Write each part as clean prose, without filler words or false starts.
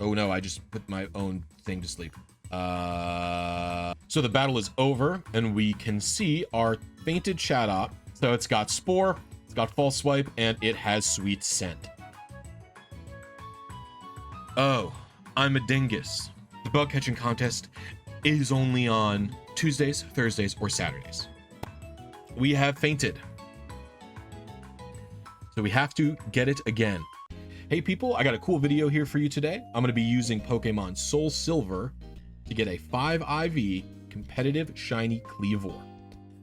Oh no, I just put my own thing to sleep. So the battle is over, and we can see our fainted Chatot. So it's got Spore, it's got False Swipe, and it has Sweet Scent. Oh, I'm a dingus. The bug catching contest is only on Tuesdays, Thursdays, or Saturdays. We have fainted. So we have to get it again. Hey people, I got a cool video here for you today. I'm going to be using Pokemon Soul Silver to get a 5 IV competitive shiny Kleavor.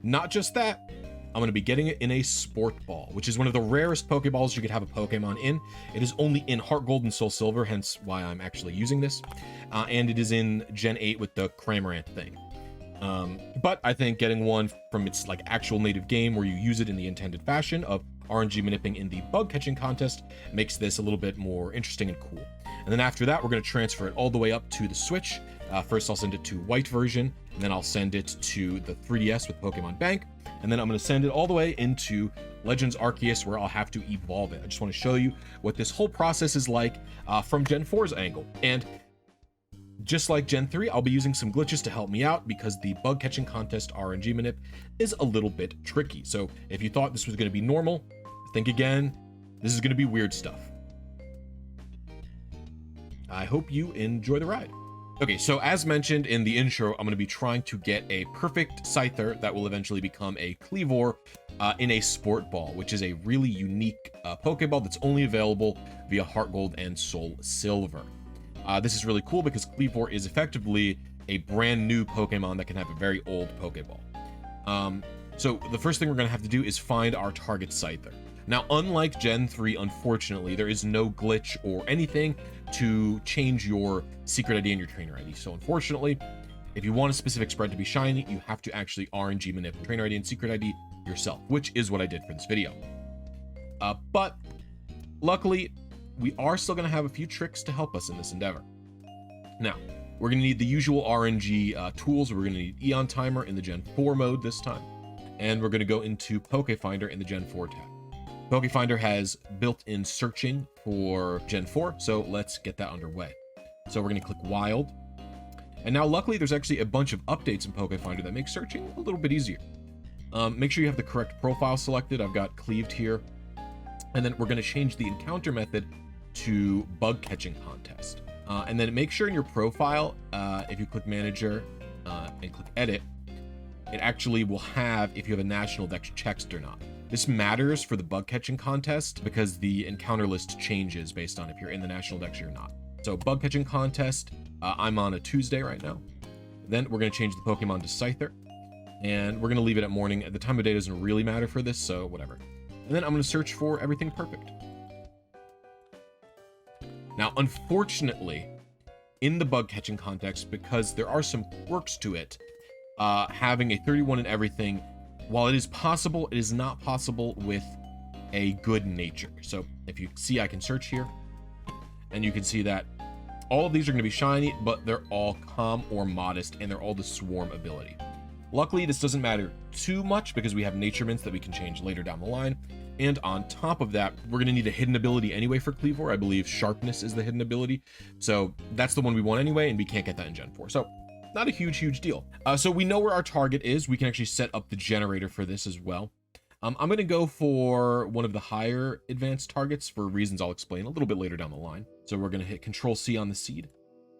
Not just that, I'm going to be getting it in a Sport Ball, which is one of the rarest Pokeballs you could have a Pokemon in. It is only in Heart Gold and Soul Silver, hence why I'm actually using this. And it is in Gen 8 with the Cramorant thing. But I think getting one from its like actual native game where you use it in the intended fashion of RNG manipping in the bug catching contest makes this a little bit more interesting and cool. And then after that, we're going to transfer it all the way up to the Switch. First, I'll send it to white version, and then I'll send it to the 3DS with Pokemon Bank. And then I'm going to send it all the way into Legends Arceus, where I'll have to evolve it. I just want to show you what this whole process is like from Gen 4's angle. And just like Gen 3, I'll be using some glitches to help me out because the bug catching contest RNG manip is a little bit tricky. So if you thought this was going to be normal, think again. This is going to be weird stuff. I hope you enjoy the ride. Okay, so as mentioned in the intro, I'm going to be trying to get a perfect Scyther that will eventually become a Kleavor in a Sport Ball, which is a really unique Pokeball that's only available via Heart Gold and Soul Silver. This is really cool because Kleavor is effectively a brand new Pokemon that can have a very old Pokeball. So the first thing we're going to have to do is find our target Scyther. Now, unlike Gen 3, unfortunately, there is no glitch or anything to change your secret ID and your trainer ID. So unfortunately, if you want a specific spread to be shiny, you have to actually RNG manip trainer ID and secret ID yourself, which is what I did for this video. But luckily, we are still going to have a few tricks to help us in this endeavor. Now, we're going to need the usual RNG tools. We're going to need EonTimer in the Gen 4 mode this time. And we're going to go into PokeFinder in the Gen 4 tab. PokeFinder has built-in searching for Gen 4, so let's get that underway. So we're going to click Wild. And now luckily there's actually a bunch of updates in PokeFinder that make searching a little bit easier. Make sure you have the correct profile selected. I've got cleaved here. And then we're going to change the encounter method to bug catching contest. And then make sure in your profile, if you click Manager and click Edit, it actually will have if you have a national dex checked or not. This matters for the bug catching contest because the encounter list changes based on if you're in the national dex or not. So bug catching contest, I'm on a Tuesday right now. Then we're going to change the Pokemon to Scyther, and we're going to leave it at morning. The time of day doesn't really matter for this, so whatever. And then I'm going to search for everything perfect. Now, unfortunately, in the bug catching context, because there are some quirks to it, having a 31 in everything, while it is possible, it is not possible with a good nature. So if you see, I can search here, and you can see that all of these are going to be shiny, but they're all calm or modest, and they're all the swarm ability. Luckily, this doesn't matter too much because we have nature mints that we can change later down the line. And on top of that, we're going to need a hidden ability anyway for Kleavor. I believe Sharpness is the hidden ability. So that's the one we want anyway, and we can't get that in Gen 4. So not a huge deal. So we know where our target is. We can actually set up the generator for this as well. I'm going to go for one of the higher advanced targets for reasons I'll explain a little bit later down the line. So we're going to hit Control-C on the seed,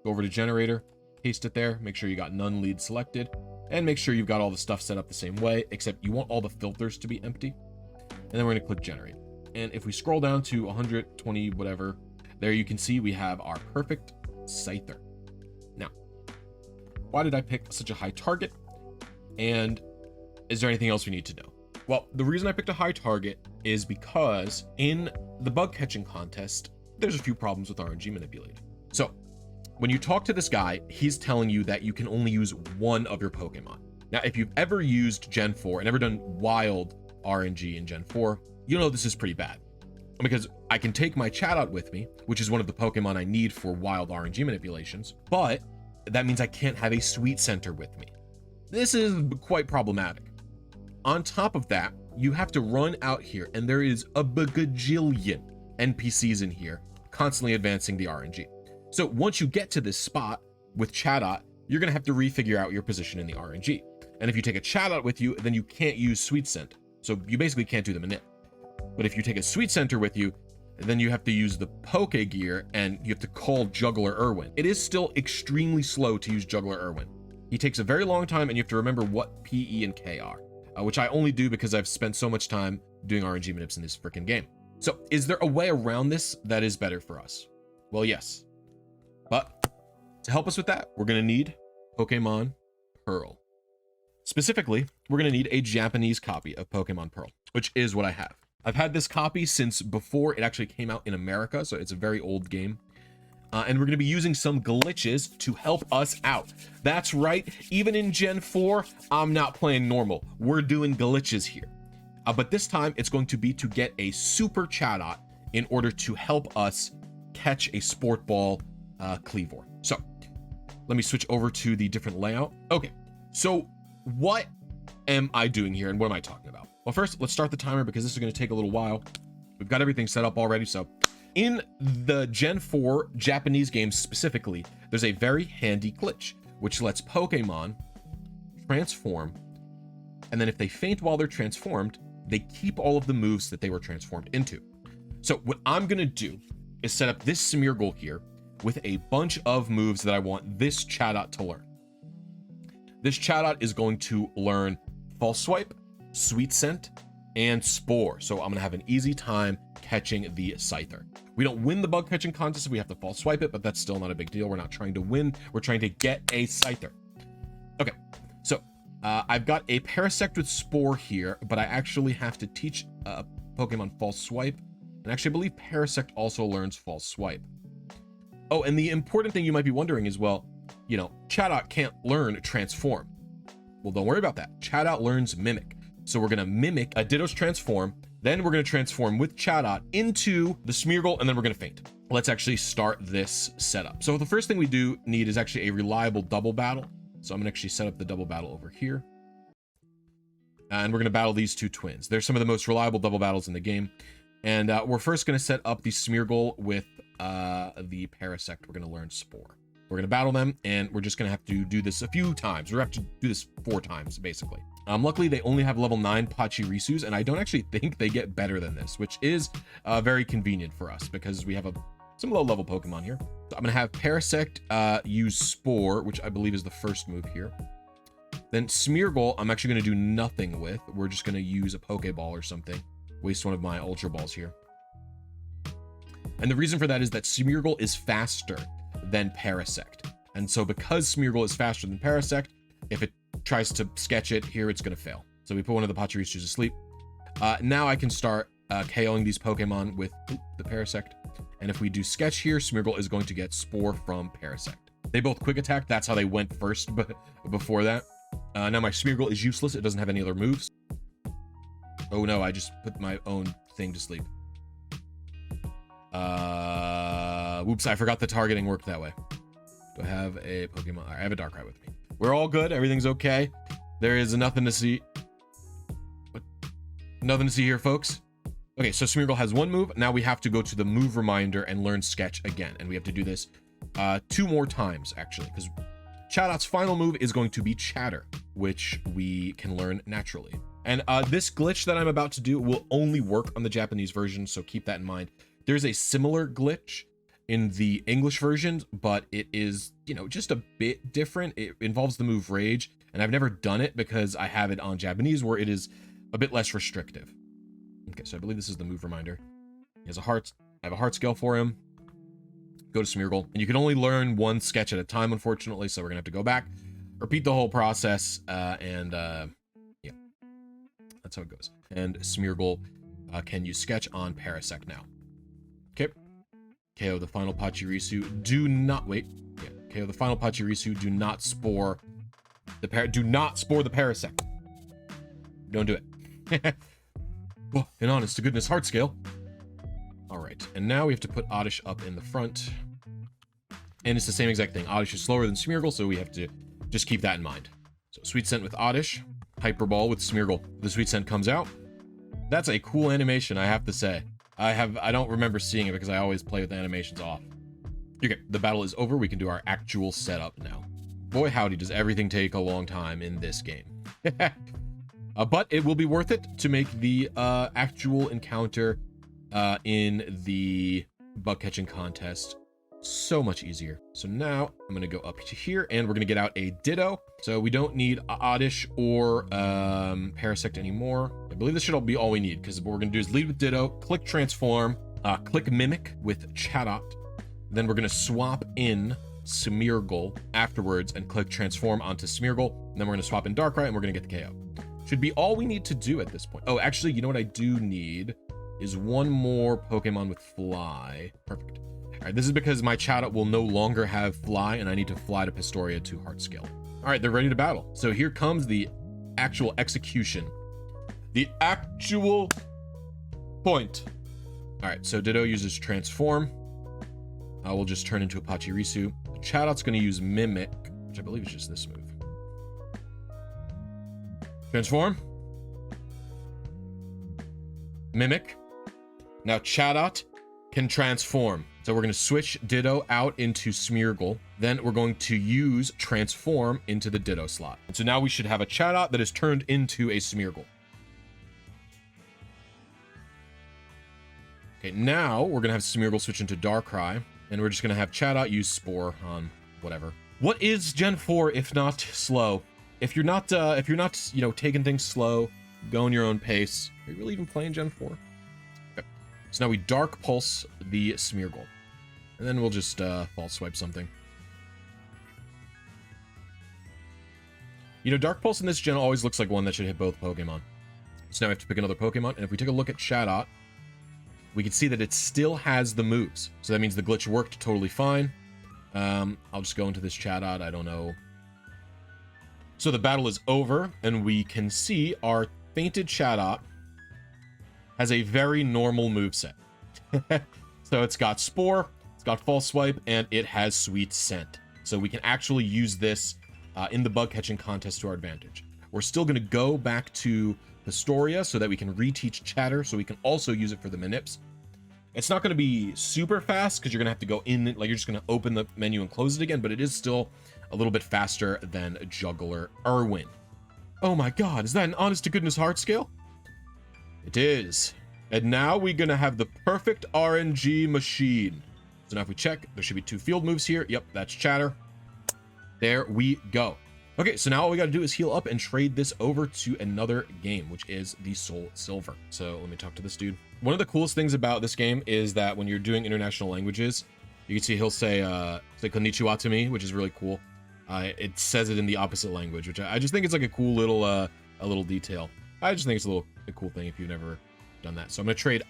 go over to generator, paste it there, make sure you got none lead selected, and make sure you've got all the stuff set up the same way, except you want all the filters to be empty. And then we're going to click generate. And if we scroll down to 120, whatever, there you can see we have our perfect Scyther. Now, why did I pick such a high target? And is there anything else we need to know? Well, the reason I picked a high target is because in the bug catching contest, there's a few problems with RNG manipulated. So when you talk to this guy, he's telling you that you can only use one of your Pokemon. Now, if you've ever used Gen 4 and ever done wild RNG in Gen 4, you know this is pretty bad. Because I can take my Chatot with me, which is one of the Pokemon I need for wild RNG manipulations, but that means I can't have a Sweet Center with me. This is quite problematic. On top of that, you have to run out here, and there is a bagajillion NPCs in here constantly advancing the RNG. So once you get to this spot with Chatot, you're going to have to refigure out your position in the RNG. And if you take a Chatot with you, then you can't use Sweet Scent. So you basically can't do them in it. But if you take a Sweet Center with you, then you have to use the Poke Gear and you have to call Juggler Irwin. It is still extremely slow to use Juggler Irwin. He takes a very long time and you have to remember what P, E, and K are, which I only do because I've spent so much time doing RNG manips in this freaking game. So is there a way around this that is better for us? Well, yes. But to help us with that, we're going to need Pokemon Pearl. Specifically, we're going to need a Japanese copy of Pokemon Pearl, which is what I have. I've had this copy since before it actually came out in America, so it's a very old game. And we're going to be using some glitches to help us out. That's right, even in Gen 4, I'm not playing normal. We're doing glitches here. But this time, it's going to be to get a Super Chatot in order to help us catch a Sport Ball Kleavor. So, let me switch over to the different layout. Okay, so what am I doing here and what am I talking about? Well, first, let's start the timer because this is going to take a little while. We've got everything set up already, so in the Gen 4 Japanese games specifically, there's a very handy glitch, which lets Pokemon transform, and then if they faint while they're transformed, they keep all of the moves that they were transformed into. So what I'm going to do is set up this Smeargle here with a bunch of moves that I want this Chatot to learn. This Chatot is going to learn False Swipe, Sweet Scent, and Spore. So I'm going to have an easy time catching the Scyther. We don't win the bug catching contest if we have to false swipe it, but that's still not a big deal. We're not trying to win. We're trying to get a Scyther. Okay, so I've got a Parasect with Spore here, but I actually have to teach Pokemon False Swipe. And actually, I believe Parasect also learns False Swipe. Oh, and the important thing you might be wondering is, well, you know, Chatot can't learn Transform. Well, don't worry about that. Chatot learns Mimic. So we're going to mimic a Ditto's transform. Then we're going to transform with Chatot into the Smeargle, and then we're going to faint. Let's actually start this setup. So the first thing we do need is actually a reliable double battle. So I'm going to actually set up the double battle over here. And we're going to battle these two twins. They're some of the most reliable double battles in the game. And we're first going to set up the Smeargle with the Parasect. We're going to learn Spore. We're going to battle them, and we're just going to have to do this a few times. We're going to have to do this 4 times, basically. Luckily, they only have level 9 Pachirisus, and I don't actually think they get better than this, which is very convenient for us because we have some low-level Pokemon here. So I'm going to have Parasect use Spore, which I believe is the first move here. Then Smeargle, I'm actually going to do nothing with. We're just going to use a Pokeball or something. Waste one of my Ultra Balls here. And the reason for that is that Smeargle is faster than Parasect. And so because Smeargle is faster than Parasect, if it tries to sketch it here, it's going to fail. So we put one of the Pachirisus to sleep. Now I can start KOing these Pokemon with the Parasect. And if we do sketch here, Smeargle is going to get Spore from Parasect. They both quick attack. That's how they went first, but before that. Now my Smeargle is useless. It doesn't have any other moves. Oh no, I just put my own thing to sleep. Whoops, I forgot the targeting worked that way. Do I have a Pokemon? I have a Darkrai with me. We're all good. Everything's okay. There is nothing to see. What? Nothing to see here, folks. Okay, so Smeargle has 1 move. Now we have to go to the move reminder and learn Sketch again. And we have to do this 2 more times, actually, because Chatot's final move is going to be Chatter, which we can learn naturally. And this glitch that I'm about to do will only work on the Japanese version, so keep that in mind. There's a similar glitch in the English version, but it is, you know, just a bit different. It involves the move Rage, and I've never done it because I have it on Japanese where it is a bit less restrictive. Okay, so I believe this is the move reminder. He has a heart. I have a heart scale for him. Go to Smeargle, and you can only learn 1 sketch at a time, unfortunately, so we're gonna have to go back, repeat the whole process, yeah, that's how it goes. And Smeargle can use Sketch on Parasect now. Okay. KO the final Pachirisu. Do not wait. Yeah. KO the final Pachirisu. Do not spore the Parasect. Don't do it. Oh, an honest to goodness heart scale. All right, and now we have to put Oddish up in the front. And it's the same exact thing. Oddish is slower than Smeargle, so we have to just keep that in mind. So Sweet Scent with Oddish, Hyper Ball with Smeargle. The Sweet Scent comes out. That's a cool animation, I have to say. I don't remember seeing it because I always play with the animations off. Okay, the battle is over. We can do our actual setup now. Boy, howdy, does everything take a long time in this game. But it will be worth it to make the actual encounter in the bug catching contest so much easier. So now I'm gonna go up to here and we're gonna get out a Ditto. So we don't need Oddish or Parasect anymore. I believe this should all be all we need, because what we're gonna do is lead with Ditto, click Transform, click Mimic with Chatot. Then we're gonna swap in Smeargle afterwards and click Transform onto Smeargle. And then we're gonna swap in Darkrai and we're gonna get the KO. Should be all we need to do at this point. Oh, actually, you know what I do need is one more Pokemon with Fly. Perfect. All right, this is because my Chatot will no longer have Fly, and I need to fly to Pastoria to Heartscale. All right, they're ready to battle. So here comes the actual execution. The actual point. All right, so Ditto uses Transform. We'll just turn into a Pachirisu. Chatot's going to use Mimic, which I believe is just this move. Transform. Mimic. Now Chatot can transform. So we're going to switch Ditto out into Smeargle. Then we're going to use Transform into the Ditto slot. And so now we should have a Chatot that is turned into a Smeargle. Okay, now we're going to have Smeargle switch into Darkrai. And we're just going to have Chatot use Spore on whatever. What is Gen 4 if not slow? If you're not, you know, taking things slow, going your own pace, are you really even playing Gen 4? Okay. So now we Dark Pulse the Smeargle. And then we'll just False Swipe something. You know, Dark Pulse in this gen always looks like one that should hit both Pokemon. So now we have to pick another Pokemon. And if we take a look at Chatot, we can see that it still has the moves. So that means the glitch worked totally fine. I'll just go into this Chatot. I don't know. So the battle is over, and we can see our fainted Chatot has a very normal moveset. So it's got Spore, it's got False Swipe, and it has Sweet Scent. So we can actually use this in the bug catching contest to our advantage. We're still going to go back to Pastoria so that we can reteach Chatter, so we can also use it for the Manips. It's not going to be super fast because you're going to have to go in, like you're just going to open the menu and close it again, but it is still a little bit faster than Juggler Irwin. Oh my god, is that an honest to goodness heart scale? It is. And now we're going to have the perfect RNG machine. So now if we check, there should be 2 field moves here. Yep, that's Chatter. There we go. Okay, so now all we got to do is heal up and trade this over to another game, which is the Soul Silver. So let me talk to this dude. One of the coolest things about this game is that when you're doing international languages, you can see he'll say konnichiwa to me, which is really cool. It says it in the opposite language, which I just think it's like a cool little a little detail. I just think it's a cool thing if you've never done that. So I'm gonna trade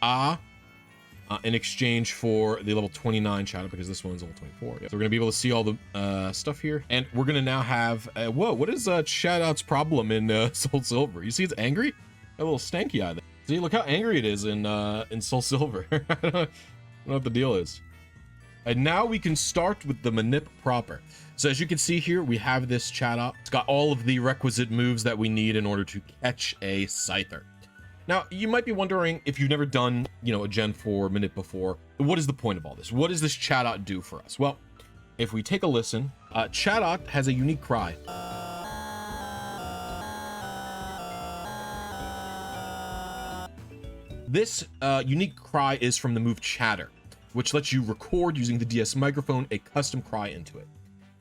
in exchange for the level 29 Chatot, because this one's level 24. Yep. So we're gonna be able to see all the stuff here, and we're gonna now have whoa, what is Chatot's problem in Soul Silver? You see it's angry? A little stanky eye there. See, look how angry it is in Soul Silver. I don't know what the deal is. And now we can start with the Manip proper. So as you can see here, we have this Chatot. It's got all of the requisite moves that we need in order to catch a Scyther. Now, you might be wondering, if you've never done, you know, a Gen 4 Manip before, what is the point of all this? What does this Chatot do for us? Well, if we take a listen, Chatot has a unique cry. This unique cry is from the move Chatter, which lets you record using the DS microphone a custom cry into it.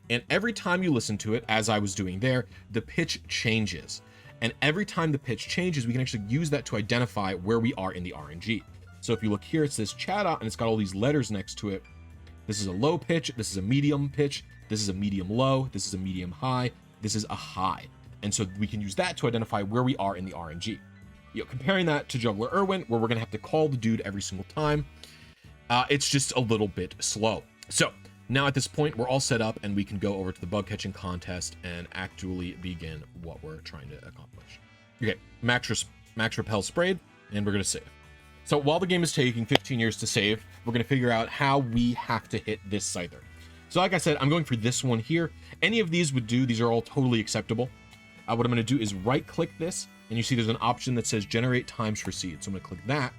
And every time you listen to it, as I was doing there, the pitch changes. And every time the pitch changes, we can actually use that to identify where we are in the RNG. So if you look here, it says Chatot, and it's got all these letters next to it. This is a low pitch, this is a medium pitch, this is a medium low, this is a medium high, this is a high. And so we can use that to identify where we are in the RNG. You know, comparing that to Juggler Irwin, where we're gonna have to call the dude every single time, it's just a little bit slow. So now at this point, we're all set up and we can go over to the bug catching contest and actually begin what we're trying to accomplish. Okay, Max Repel sprayed, and we're gonna save. So while the game is taking 15 years to save, we're gonna figure out how we have to hit this Scyther. So like I said, I'm going for this one here. Any of these would do, these are all totally acceptable. What I'm gonna do is right click this, and you see there's an option that says generate times for seed. So I'm gonna click that,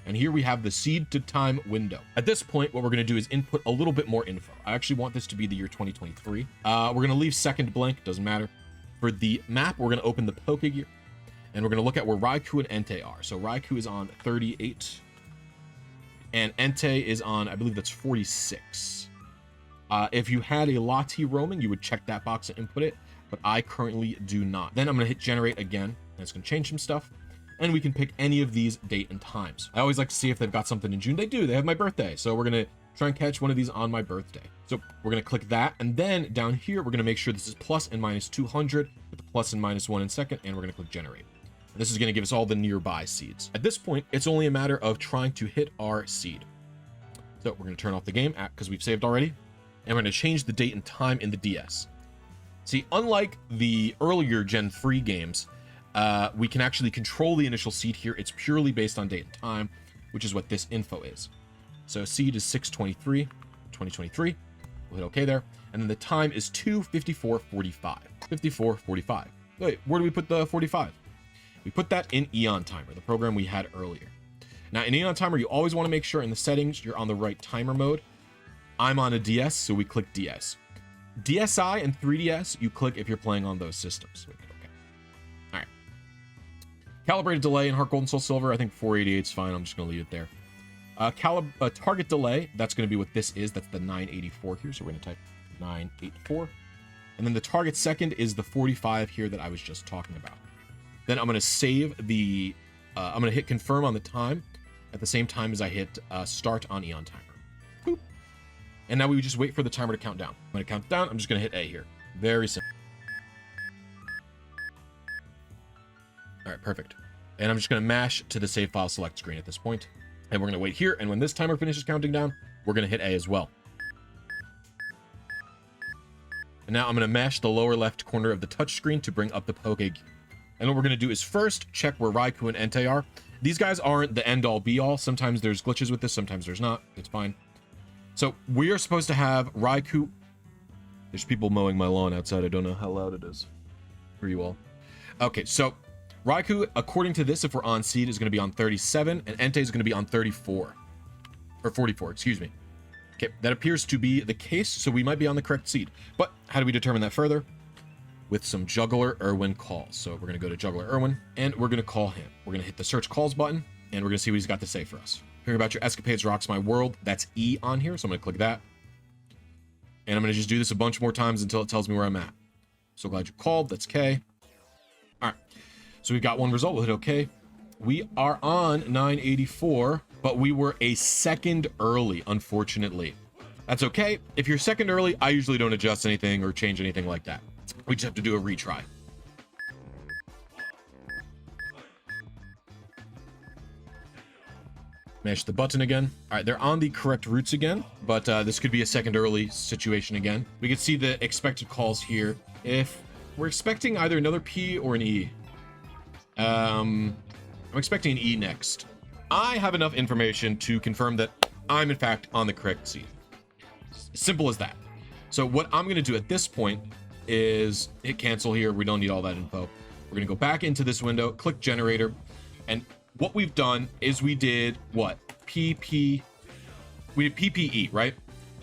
And here we have the seed to time window. At this point, what we're going to do is input a little bit more info. I actually want this to be the year 2023. We're going to leave second blank, doesn't matter. For the map, we're going to open the Pokegear, and we're going to look at where Raikou and Entei are. So Raikou is on 38, and Entei is on, I believe that's 46. If you had a Lati roaming, you would check that box and input it, but I currently do not. Then I'm going to hit generate again, and it's going to change some stuff. And we can pick any of these date and times. I always like to see if they've got something in June. They do. They have my birthday. So we're going to try and catch one of these on my birthday. So we're going to click that. And then down here, we're going to make sure this is plus and minus 200 with the plus and minus 1 in second. And we're going to click generate. And this is going to give us all the nearby seeds. At this point, it's only a matter of trying to hit our seed. So we're going to turn off the game because we've saved already. And we're going to change the date and time in the DS. See, unlike the earlier Gen 3 games, we can actually control the initial seed here. It's purely based on date and time, which is what this info is. So seed is 6/23, 2023. We'll hit OK there. And then the time is 2:54:45. 54:45. Wait, where do we put the 45? We put that in EonTimer, the program we had earlier. Now, in EonTimer, you always want to make sure in the settings you're on the right timer mode. I'm on a DS, so we click DS. DSi and 3DS, you click if you're playing on those systems. Calibrated delay in Heart Gold and Soul Silver, I think 488 is fine. I'm just going to leave it there. Target delay, that's going to be what this is. That's the 984 here. So we're going to type 984. And then the target second is the 45 here that I was just talking about. Then I'm going to save the, I'm going to hit confirm on the time at the same time as I hit start on EonTimer. Boop. And now we just wait for the timer to count down. When it counts down, I'm just going to hit A here. Very simple. All right, perfect. And I'm just going to mash to the save file select screen at this point. And we're going to wait here. And when this timer finishes counting down, we're going to hit A as well. And now I'm going to mash the lower left corner of the touch screen to bring up the Pokegear. And what we're going to do is first check where Raikou and Entei are. These guys aren't the end all be all. Sometimes there's glitches with this. Sometimes there's not. It's fine. So we are supposed to have Raikou. There's people mowing my lawn outside. I don't know how loud it is for you all. Okay, so Raikou, according to this, if we're on seed, is going to be on 37, and Entei is going to be on 34. Or 44, excuse me. Okay, that appears to be the case, so we might be on the correct seed. But how do we determine that further? With some Juggler Irwin calls. So we're going to go to Juggler Irwin, and we're going to call him. We're going to hit the search calls button, and we're going to see what he's got to say for us. Hearing about your escapades rocks my world. That's E on here, so I'm going to click that. And I'm going to just do this a bunch more times until it tells me where I'm at. So glad you called. That's K. All right. So we've got one result. We'll hit OK. We are on 984, but we were a second early, unfortunately. That's okay. If you're second early, I usually don't adjust anything or change anything like that. We just have to do a retry. Mash the button again. All right, they're on the correct routes again, but this could be a second early situation again. We can see the expected calls here. If we're expecting either another P or an E. I'm expecting an E next. I have enough information to confirm that I'm in fact on the correct seed. Simple as that. So what I'm going to do at this point is hit cancel here. We don't need all that info. We're going to go back into this window, click generator, and what we've done is we did what? We did PPE, right?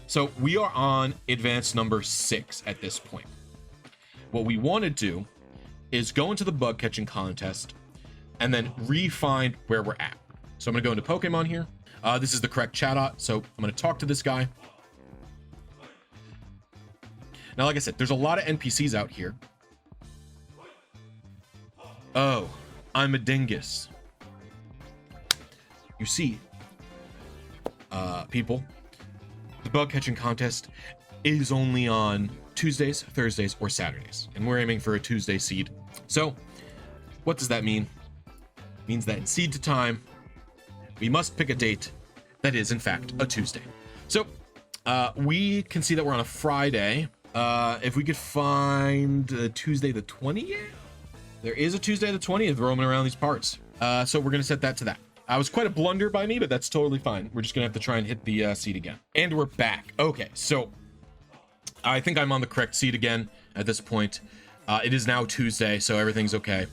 So we are on advanced number 6 at this point. What we want to do is go into the bug catching contest and then refine where we're at. So I'm going to go into Pokemon here. This is the correct Chatot. So I'm going to talk to this guy. Now, like I said, there's a lot of NPCs out here. Oh, I'm a dingus. You see, people, the bug catching contest is only on Tuesdays, Thursdays, or Saturdays, and we're aiming for a Tuesday seed. So what does that mean? It means that in seed to time, we must pick a date that is in fact a Tuesday. So we can see that we're on a Friday. If we could find Tuesday the 20th, there is a Tuesday the 20th roaming around these parts. So we're gonna set that to that. It was quite a blunder by me, but that's totally fine. We're just gonna have to try and hit the seed again. And we're back. Okay, so I think I'm on the correct seed again at this point. It is now Tuesday, so everything's okay.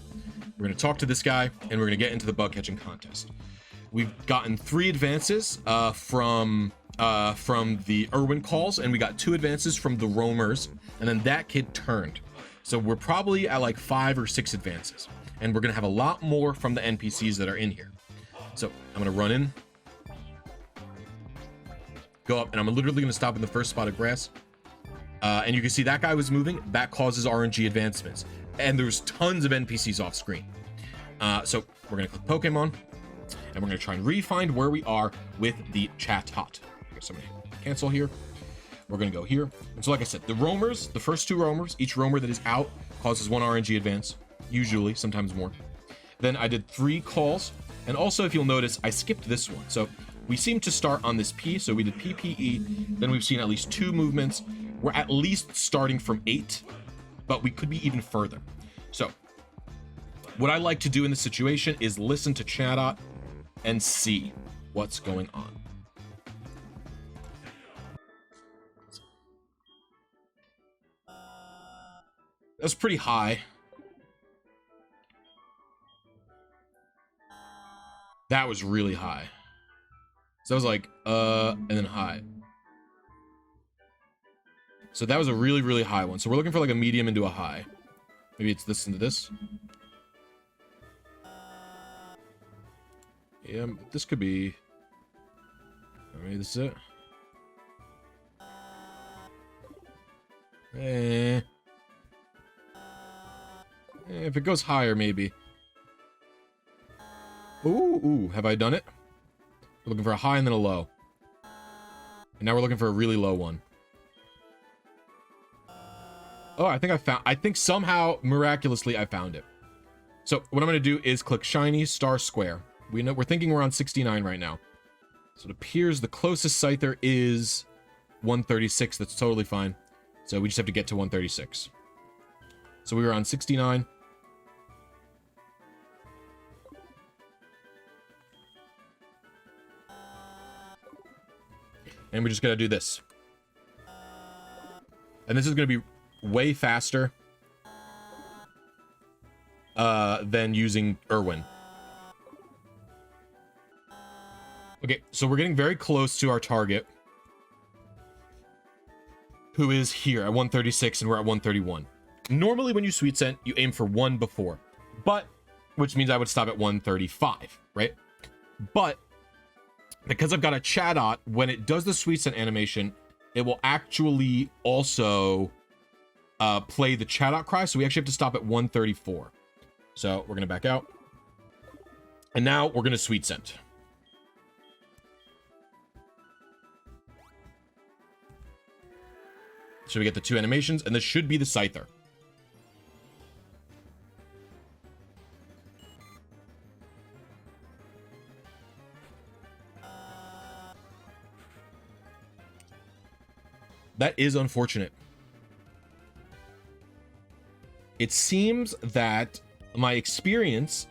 We're gonna talk to this guy, and we're gonna get into the bug catching contest. We've gotten 3 advances from the Irwin calls, and we got 2 advances from the roamers, and then that kid turned. So we're probably at like 5 or 6 advances, and we're gonna have a lot more from the NPCs that are in here. So I'm gonna run in, go up, and I'm literally gonna stop in the first spot of grass. And you can see that guy was moving. That causes RNG advancements, and there's tons of NPCs off screen. So we're gonna click Pokemon, and we're gonna try and re-find where we are with the chat hot. So I'm gonna cancel here. We're gonna go here. And so like I said, the roamers, the first 2 roamers, each roamer that is out causes 1 RNG advance, usually, sometimes more. Then I did 3 calls, and also if you'll notice, I skipped this one. So we seem to start on this P, so we did PPE, then we've seen at least 2 movements. We're at least starting from 8, but we could be even further. So what I like to do in this situation is listen to Chatot and see what's going on. That's pretty high. That was really high. So that was like, and then high. So that was a really, really high one. So we're looking for like a medium into a high. Maybe it's this into this. Yeah, this could be... Maybe this is it. If it goes higher, maybe. Ooh, have I done it? We're looking for a high and then a low. And now we're looking for a really low one. Oh, I think somehow, miraculously, I found it. So what I'm going to do is click Shiny Star Square. We're thinking we're on 69 right now. So it appears the closest Scyther is 136. That's totally fine. So we just have to get to 136. So we were on 69. And we just gotta do this. And this is gonna be way faster than using Irwin. Okay, so we're getting very close to our target, who is here at 136, and we're at 131. Normally when you sweet scent, you aim for 1 before, but which means I would stop at 135, right? But because I've got a Chatot, when it does the sweet scent animation, it will actually also play the Chatot cry, so we actually have to stop at 134. So we're gonna back out, and now we're gonna sweet scent. So we get the 2 animations, and this should be the Scyther. That is unfortunate. It seems that my experience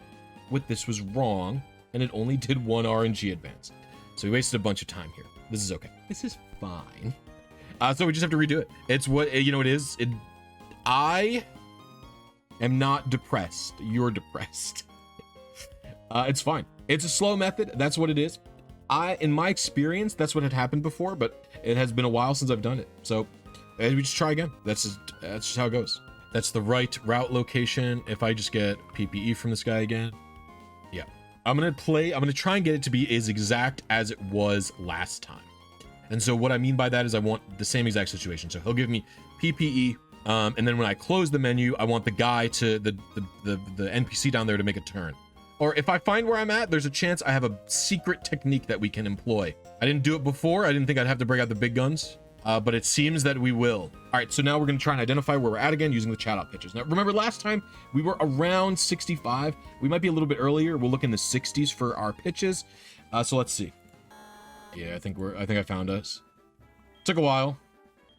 with this was wrong, and it only did 1 RNG advance. So we wasted a bunch of time here. This is okay. This is fine. So we just have to redo it. It's what, you know, it is. I am not depressed. You're depressed. It's fine. It's a slow method. That's what it is. In my experience, that's what had happened before, but it has been a while since I've done it. So we just try again. That's just how it goes. That's the right route location. If I just get PPE from this guy again. Yeah. I'm going to try and get it to be as exact as it was last time. And so what I mean by that is I want the same exact situation. So he'll give me PPE, and then when I close the menu, I want the guy to the NPC down there to make a turn. Or if I find where I'm at, there's a chance I have a secret technique that we can employ. I didn't do it before. I didn't think I'd have to break out the big guns, but it seems that we will. All right, so now we're going to try and identify where we're at again using the chat out pitches. Now, remember last time we were around 65. We might be a little bit earlier. We'll look in the 60s for our pitches. So let's see. Yeah, I think I found us. Took a while.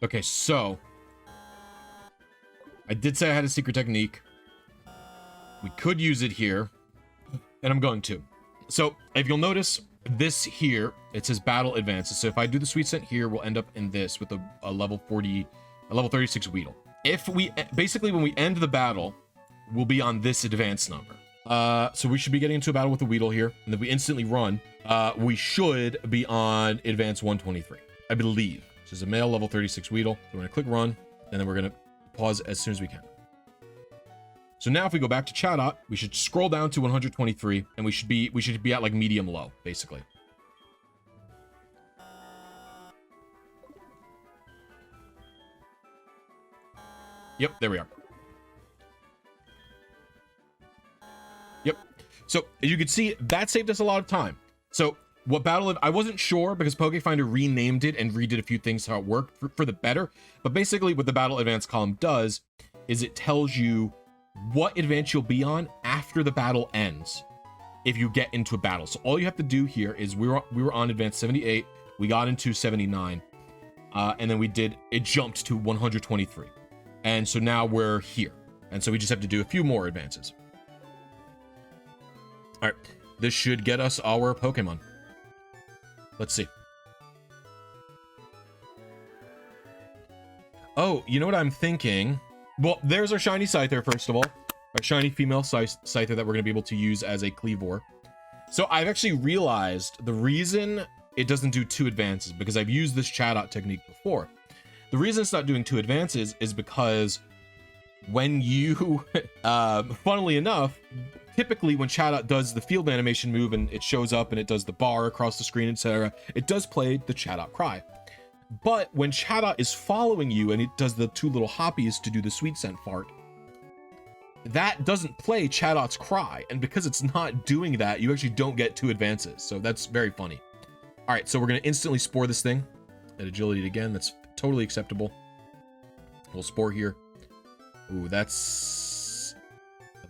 Okay, so I did say I had a secret technique. We could use it here, and I'm going to. So if you'll notice this here, it says battle advances. So if I do the sweet scent here, we'll end up in this with a level 36 Weedle. If we basically when we end the battle, we'll be on this advance number. So we should be getting into a battle with the Weedle here, and if we instantly run, we should be on advance 123, I believe. This is a male level 36 Weedle. So we're gonna click run, and then we're gonna pause as soon as we can. So now if we go back to Chatot, we should scroll down to 123, and we should be at like medium low, basically. Yep, there we are. Yep. So as you can see, that saved us a lot of time. So what battle I wasn't sure because PokeFinder renamed it and redid a few things how it worked for the better. But basically what the battle advance column does is it tells you what advance you'll be on after the battle ends if you get into a battle. So all you have to do here is we were on advance 78, we got into 79, and then it jumped to 123. And so now we're here. And so we just have to do a few more advances. All right, this should get us our Pokemon. Let's see. Oh, you know what I'm thinking? Well, there's our shiny Scyther, first of all. Our shiny female Scyther that we're going to be able to use as a Cleavor. So I've actually realized the reason it doesn't do 2 advances, because I've used this Chatot technique before. The reason it's not doing 2 advances is because when you, funnily enough, typically when Chatot does the field animation move and it shows up and it does the bar across the screen, etc., it does play the Chatot cry. But when Chatot is following you and it does the 2 little hoppies to do the sweet scent fart, that doesn't play Chatot's cry. And because it's not doing that, you actually don't get 2 advances. So that's very funny. All right, so we're going to instantly spore this thing at agility again. That's totally acceptable. We'll spore here. Ooh, that's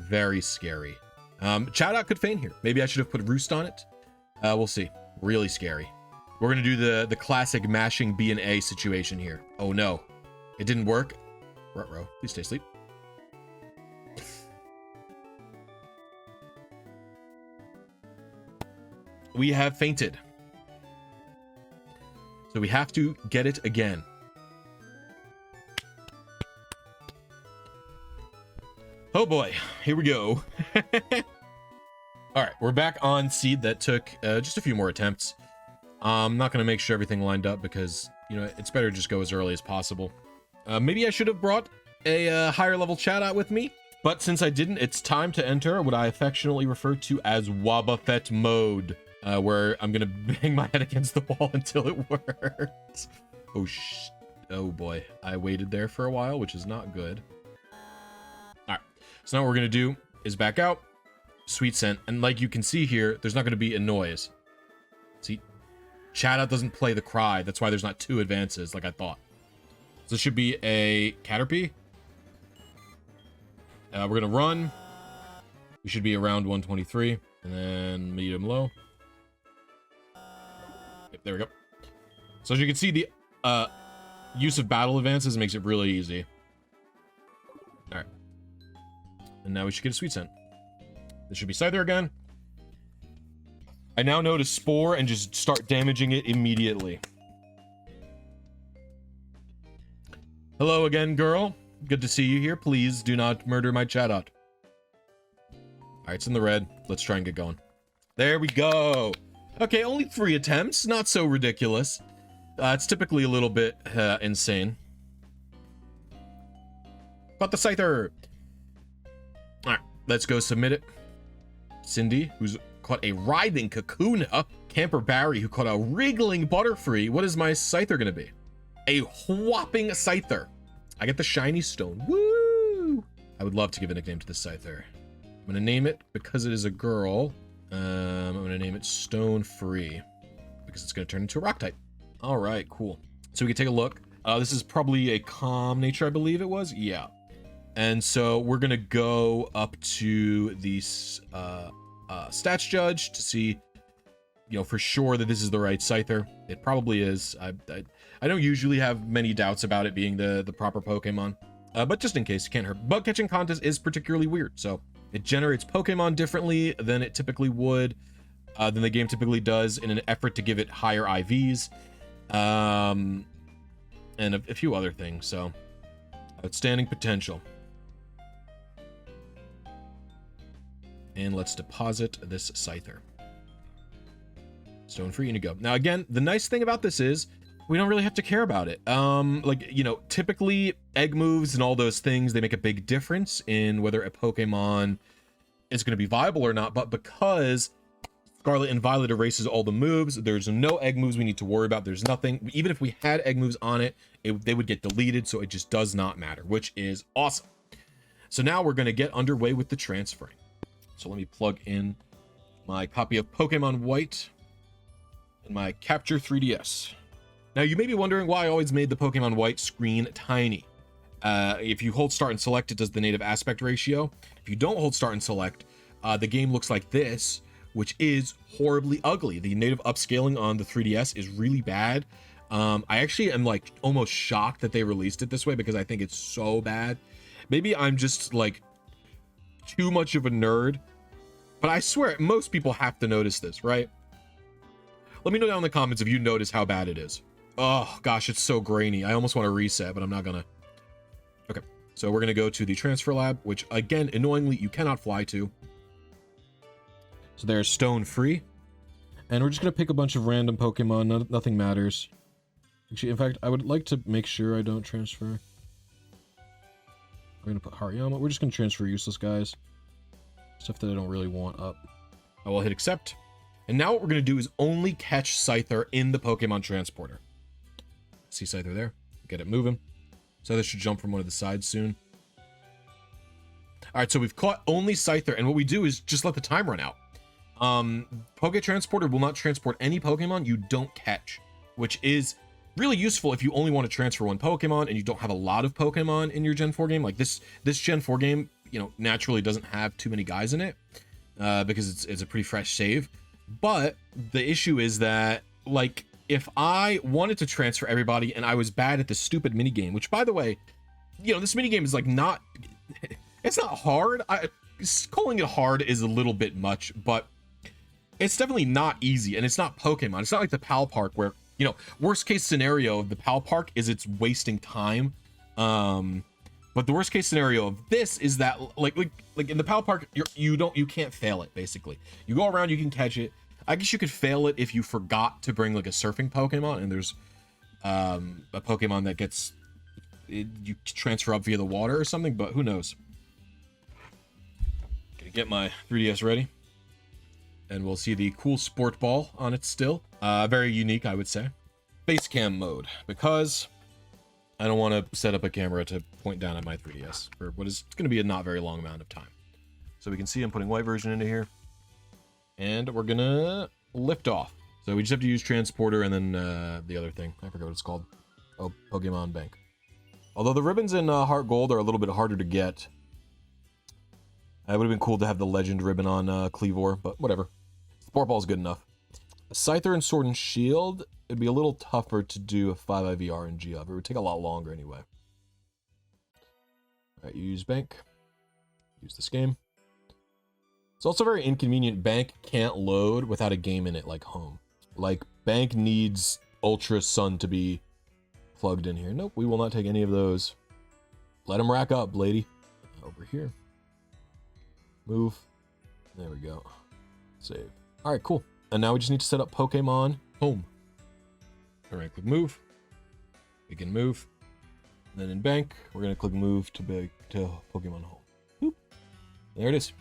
very scary. Chatot could feign here. Maybe I should have put Roost on it. We'll see. Really scary. We're gonna do the classic mashing B and A situation here. Oh no, it didn't work. Ruh-roh, please stay asleep. We have fainted. So we have to get it again. Oh boy, here we go. All right, we're back on seed. That took just a few more attempts. I'm not gonna make sure everything lined up because, you know, it's better to just go as early as possible. Maybe I should have brought a higher level Chatot with me, but since I didn't, it's time to enter what I affectionately refer to as Wobbuffet mode, where I'm gonna bang my head against the wall until it works. Oh boy, I waited there for a while, which is not good. All right, so now what we're gonna do is back out, sweet scent, and like you can see here, there's not gonna be a noise. See, Chatot doesn't play the cry. That's why there's not 2 advances like I thought. So this should be a Caterpie. We're gonna run. We should be around 123, and then medium low. Yep, there we go. So as you can see, the use of battle advances makes it really easy. All right, and now we should get a sweet scent. This should be Scyther again. I now know to spore and just start damaging it immediately. Hello again, girl. Good to see you here. Please do not murder my Chatot. All right, it's in the red. Let's try and get going. There we go. Okay, only 3 attempts. Not so ridiculous. It's typically a little bit insane. Got the Scyther. All right, let's go submit it. Cindy, who's caught a writhing Kakuna. Camper Barry, who caught a wriggling Butterfree. What is my Scyther gonna be? A whopping Scyther. I get the shiny stone. Woo! I would love to give a nickname to this Scyther. I'm gonna name it, because it is a girl, I'm gonna name it Stone Free, because it's gonna turn into a rock type. All right, cool. So we can take a look. This is probably a calm nature, I believe it was. Yeah. And so we're gonna go up to the stats judge to see, you know, for sure that this is the right Scyther. It probably is. I don't usually have many doubts about it being the proper Pokemon, but just in case, it can't hurt. Bug catching contest is particularly weird, so it generates Pokemon differently than it typically would, than the game typically does, in an effort to give it higher IVs, and a few other things. So outstanding potential. And let's deposit this Scyther. Stone free, and you go. Now, again, the nice thing about this is we don't really have to care about it. Like, you know, typically egg moves and all those things, they make a big difference in whether a Pokemon is going to be viable or not. But because Scarlet and Violet erases all the moves, there's no egg moves we need to worry about. There's nothing. Even if we had egg moves on it, they would get deleted. So it just does not matter, which is awesome. So now we're going to get underway with the transferring. So let me plug in my copy of Pokemon White and my Capture 3DS. Now, you may be wondering why I always made the Pokemon White screen tiny. If you hold start and select, it does the native aspect ratio. If you don't hold start and select, the game looks like this, which is horribly ugly. The native upscaling on the 3DS is really bad. I actually am like almost shocked that they released it this way because I think it's so bad. Maybe I'm just like too much of a nerd, but I swear most people have to notice this, right? Let me know down in the comments if you notice how bad it is. Oh gosh, it's so grainy. I almost want to reset, but I'm not gonna. Okay, so we're gonna go to the transfer lab, which again, annoyingly, you cannot fly to. So there's stone free, and we're just gonna pick a bunch of random Pokemon. Nothing matters. Actually, in fact, I would like to make sure I don't transfer. We're gonna put Hariyama. We're just gonna transfer useless guys. Stuff that I don't really want up. I will hit accept. And now what we're gonna do is only catch Scyther in the Pokemon Transporter. See Scyther there? Get it moving. Scyther should jump from one of the sides soon. Alright, so we've caught only Scyther, and what we do is just let the time run out. Poke Transporter will not transport any Pokemon you don't catch, which is really useful if you only want to transfer one Pokemon and you don't have a lot of Pokemon in your Gen 4 game. Like this Gen 4 game, you know, naturally doesn't have too many guys in it because it's a pretty fresh save. But the issue is that, like, if I wanted to transfer everybody and I was bad at the stupid minigame, which, by the way, you know, this minigame is like not, it's not hard. Calling it hard is a little bit much, but it's definitely not easy, and it's not Pokemon. It's not like the Pal Park where, you know, worst case scenario of the Pal Park is it's wasting time. But the worst case scenario of this is that like in the Pal Park, you can't fail it. Basically, you go around, you can catch it. I guess you could fail it if you forgot to bring like a surfing Pokemon, and there's a Pokemon that gets you transfer up via the water or something. But who knows? Gonna get my 3DS ready, and we'll see the cool sport ball on it still. Very unique, I would say. Face cam mode, because I don't want to set up a camera to point down at my 3DS for what is going to be a not very long amount of time. So we can see I'm putting white version into here, and we're gonna lift off. So we just have to use transporter and then the other thing, I forgot what it's called. Oh, Pokemon Bank. Although the ribbons in Heart Gold are a little bit harder to get. It would have been cool to have the legend ribbon on Cleavor, but whatever. Sport Ball is good enough. Scyther and Sword and Shield, it'd be a little tougher to do a 5 IV RNG of. It would take a lot longer anyway. Alright, you use Bank. Use this game. It's also very inconvenient. Bank can't load without a game in it like Home. Like, Bank needs Ultra Sun to be plugged in here. Nope, we will not take any of those. Let them rack up, lady. Over here. Move. There we go. Save. Alright, cool. And now we just need to set up Pokemon Home. Alright, click Move. Begin Move. And then in Bank, we're going to click Move to Pokemon Home. Boop. There it is.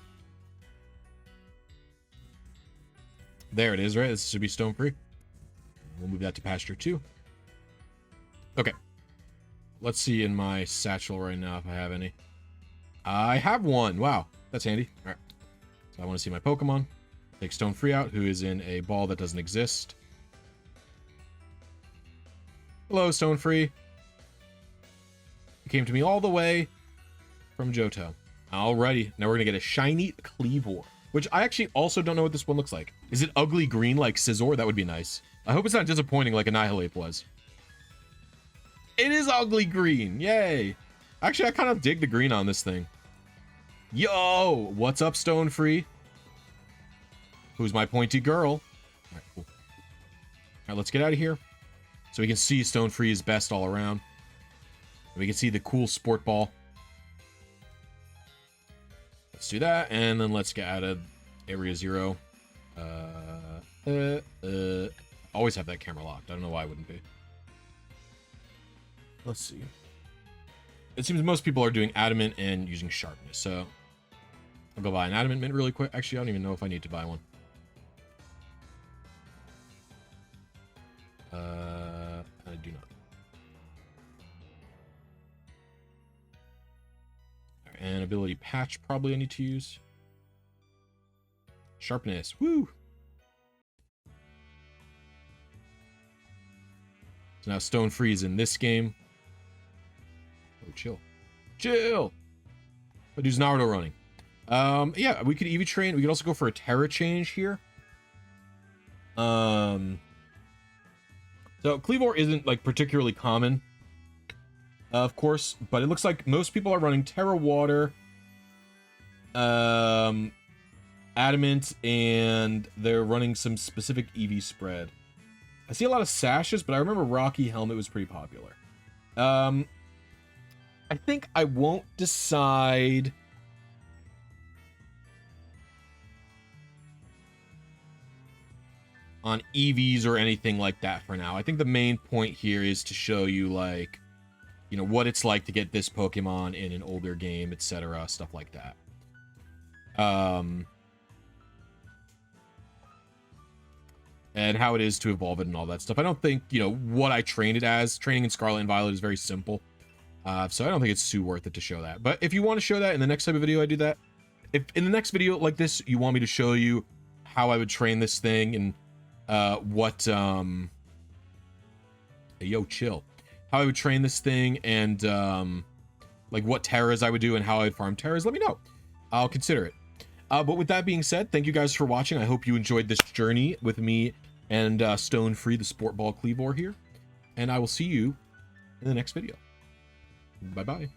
There it is, right? This should be stone free. We'll move that to pasture 2. Okay. Let's see in my satchel right now if I have any. I have one. Wow. That's handy. Alright. So I want to see my Pokemon. Take Stone Free out, who is in a ball that doesn't exist. Hello, Stone Free. You came to me all the way from Johto. Alrighty. Now we're going to get a shiny Cleavor, which I actually also don't know what this one looks like. Is it ugly green like Scizor? That would be nice. I hope it's not disappointing like Annihilate was. It is ugly green. Yay. Actually, I kind of dig the green on this thing. Yo, what's up, Stone Free? Who's my pointy girl? All right, cool. All right, let's get out of here so we can see Stone Free is best all around. We can see the cool sport ball. Let's do that, and then let's get out of area 0. Always have that camera locked. I don't know why I wouldn't be. Let's see. It seems most people are doing adamant and using sharpness, so I'll go buy an adamant mint really quick. Actually, I don't even know if I need to buy one. I do not. And ability patch probably I need to use. Sharpness, woo! So now Stone Freeze in this game. Oh, chill. Chill! But dude's Naruto running. Yeah, we could EV train. We could also go for a Terra change here. So Cleavor isn't like particularly common, of course, but it looks like most people are running Terra Water, Adamant, and they're running some specific EV spread. I see a lot of sashes, but I remember Rocky Helmet was pretty popular. I think I won't decide on EVs or anything like that for now. I think the main point here is to show you, like, you know, what it's like to get this Pokemon in an older game, etc., stuff like that. And how it is to evolve it and all that stuff. I don't think, you know, what I trained it as. Training in Scarlet and Violet is very simple. So I don't think it's too worth it to show that. But if you want to show that in the next type of video, I do that. If in the next video like this, you want me to show you how I would train this thing and yo, chill. How I would train this thing and like what terras I would do and how I'd farm terras, let me know. I'll consider it. But with that being said, thank you guys for watching. I hope you enjoyed this journey with me and Stone Free, the Sport Ball Cleavor here. And I will see you in the next video. Bye-bye.